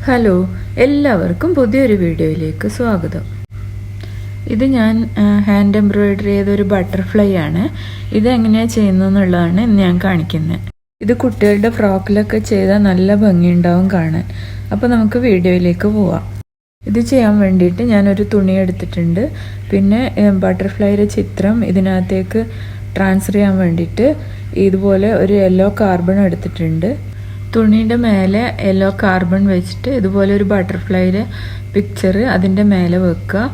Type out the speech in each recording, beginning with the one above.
Hello, എല്ലാവർക്കും പുതിയൊരു വീഡിയോയിലേക്ക് സ്വാഗതം. ഇത് ഞാൻ ഹാൻഡ് എംബ്രോയിഡറി ചെയ്തൊരു ബട്ടർഫ്ലൈ ആണ്. ഇതെങ്ങനെയാണ് ചെയ്യുന്നതെന്നുള്ളതാണ് ഞാൻ കാണിക്കുന്നത്. ഇത് കുട്ടികളുടെ ഫ്രോക്കിലൊക്കെ ചെയ്താൽ നല്ല ഭംഗിയുണ്ടാവും കാണാൻ. അപ്പോൾ നമുക്ക് വീഡിയോയിലേക്ക് പോവാം. ഇത് ചെയ്യാൻ വേണ്ടിയിട്ട് ഞാനൊരു തുണി എടുത്തിട്ടുണ്ട്. പിന്നെ ബട്ടർഫ്ലൈയുടെ ചിത്രം ഇതിനകത്തേക്ക് ട്രാൻസ്ഫർ ചെയ്യാൻ വേണ്ടിയിട്ട് ഇതുപോലെ ഒരു യെല്ലോ കാർബൺ എടുത്തിട്ടുണ്ട്. തുണിയുടെ മേലെ യെല്ലോ കാർബൺ വെച്ചിട്ട് ഇതുപോലെ ഒരു ബട്ടർഫ്ലൈയുടെ പിക്ചർ അതിൻ്റെ മേലെ വെക്കുക.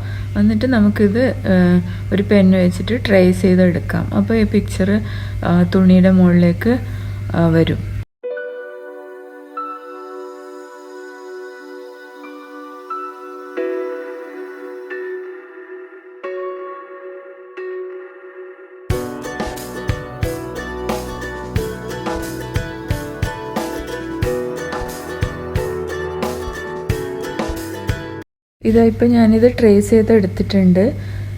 എന്നിട്ട് നമുക്കിത് ഒരു പെന്ന് വെച്ചിട്ട് ട്രേസ് ചെയ്തെടുക്കാം. അപ്പോൾ ഈ പിക്ചർ തുണിയുടെ മുകളിലേക്ക് വരും. ഇതായിപ്പോൾ ഞാനിത് ട്രേസ് ചെയ്ത് എടുത്തിട്ടുണ്ട്.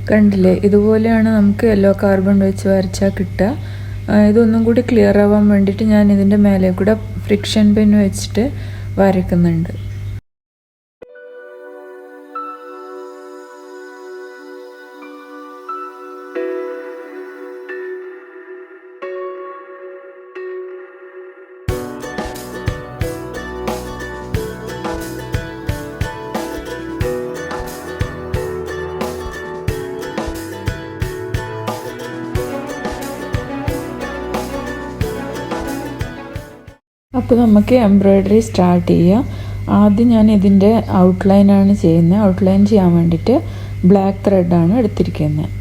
കണ്ടില്ലേ, ഇതുപോലെയാണ് നമുക്ക് യെല്ലോ കാർബൺ വെച്ച് വരച്ചാൽ കിട്ടുക. ഇതൊന്നും കൂടി ക്ലിയർ ആവാൻ വേണ്ടിയിട്ട് ഞാൻ ഇതിൻ്റെ മേലെ കൂടെ ഫ്രിക്ഷൻ പെൻ വെച്ചിട്ട് വരയ്ക്കുന്നുണ്ട്. അപ്പോൾ നമുക്ക് എംബ്രോയിഡറി സ്റ്റാർട്ട് ചെയ്യാം. ആദ്യം ഞാൻ ഇതിൻ്റെ ഔട്ട്ലൈനാണ് ചെയ്യുന്നത്. ഔട്ട്ലൈൻ ചെയ്യാൻ വേണ്ടിയിട്ട് ബ്ലാക്ക് ത്രെഡാണ് എടുത്തിരിക്കുന്നത്.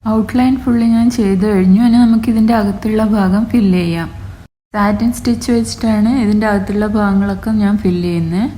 ഔട്ട്ലൈൻ ഫുള്ള് ഞാൻ ചെയ്ത് കഴിഞ്ഞു. ഇനി നമുക്കിതിൻ്റെ അകത്തുള്ള ഭാഗം ഫില്ല് ചെയ്യാം. സാറ്റിൻ സ്റ്റിച്ച് വെച്ചിട്ടാണ് ഇതിൻ്റെ അകത്തുള്ള ഭാഗങ്ങളൊക്കെ ഞാൻ ഫില്ല് ചെയ്യുന്നത്.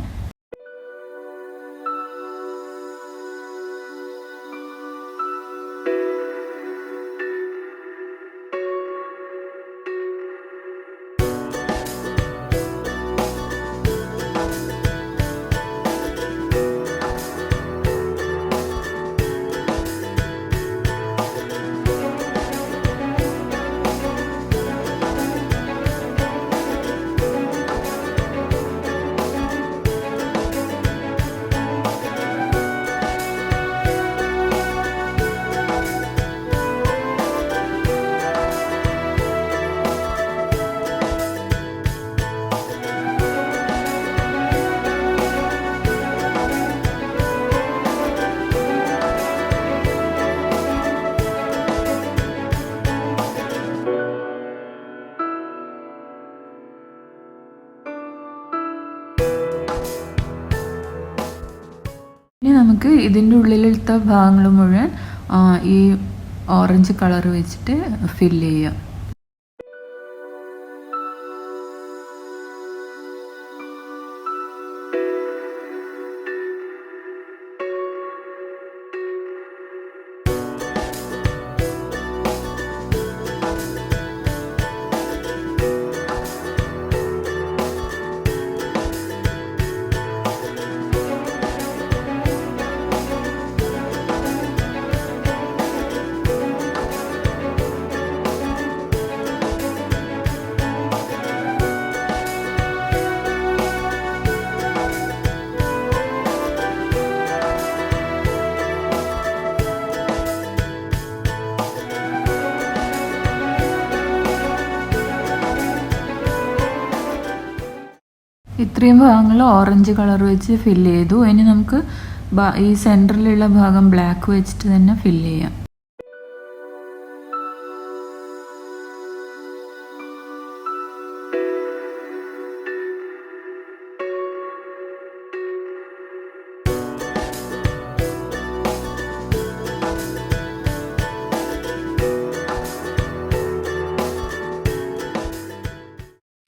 ഇനി നമുക്ക് ഇതിൻ്റെ ഉള്ളിലെടുത്ത ഭാഗങ്ങൾ മുഴുവൻ ഈ ഓറഞ്ച് കളർ വെച്ചിട്ട് ഫില്ല് ചെയ്യാം. ഇത്രയും ഭാഗങ്ങൾ ഓറഞ്ച് കളർ വെച്ച് ഫില്ല് ചെയ്തു. ഇനി നമുക്ക് ഈ സെൻറ്ററിലുള്ള ഭാഗം ബ്ലാക്ക് വെച്ചിട്ട് തന്നെ ഫില്ല് ചെയ്യാം.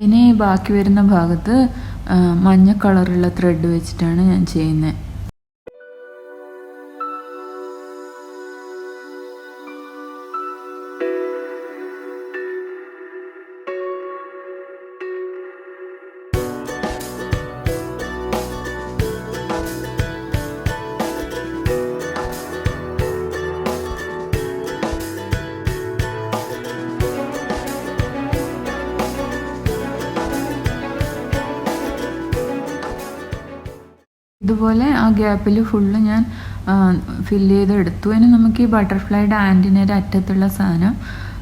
ഇനി ബാക്കി വരുന്ന ഭാഗത്ത് മഞ്ഞ കളറുള്ള ത്രെഡ് വെച്ചിട്ടാണ് ഞാൻ ചെയ്യുന്നത്. ഇതുപോലെ ആ ഗ്യാപ്പിൽ ഫുള്ള് ഞാൻ ഫില്ല് ചെയ്തെടുത്തു. ഇനി നമുക്ക് ഈ ബട്ടർഫ്ലൈയുടെ ആൻറ്റിനയുടെ അറ്റത്തുള്ള സാധനം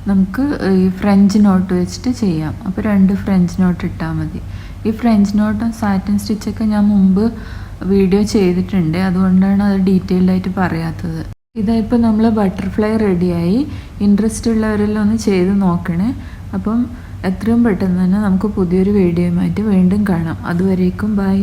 നമുക്ക് ഈ ഫ്രഞ്ച് നോട്ട് വെച്ചിട്ട് ചെയ്യാം. അപ്പോൾ 2 ഫ്രഞ്ച് നോട്ട് ഇട്ടാൽ മതി. ഈ ഫ്രഞ്ച് നോട്ടും സാറ്റിൻ സ്റ്റിച്ചൊക്കെ ഞാൻ മുമ്പ് വീഡിയോ ചെയ്തിട്ടുണ്ട്, അതുകൊണ്ടാണ് അത് ഡീറ്റെയിൽഡ് ആയിട്ട് പറയാത്തത്. ഇതായിപ്പോൾ നമ്മൾ ബട്ടർഫ്ലൈ റെഡിയായി. ഇൻട്രസ്റ്റ് ഉള്ളവരെല്ലാം ഒന്ന് ചെയ്ത് നോക്കണേ. അപ്പം എത്രയും പെട്ടെന്ന് തന്നെ നമുക്ക് പുതിയൊരു വീഡിയോയുമായിട്ട് വീണ്ടും കാണാം. അതുവരേക്കും ബൈ.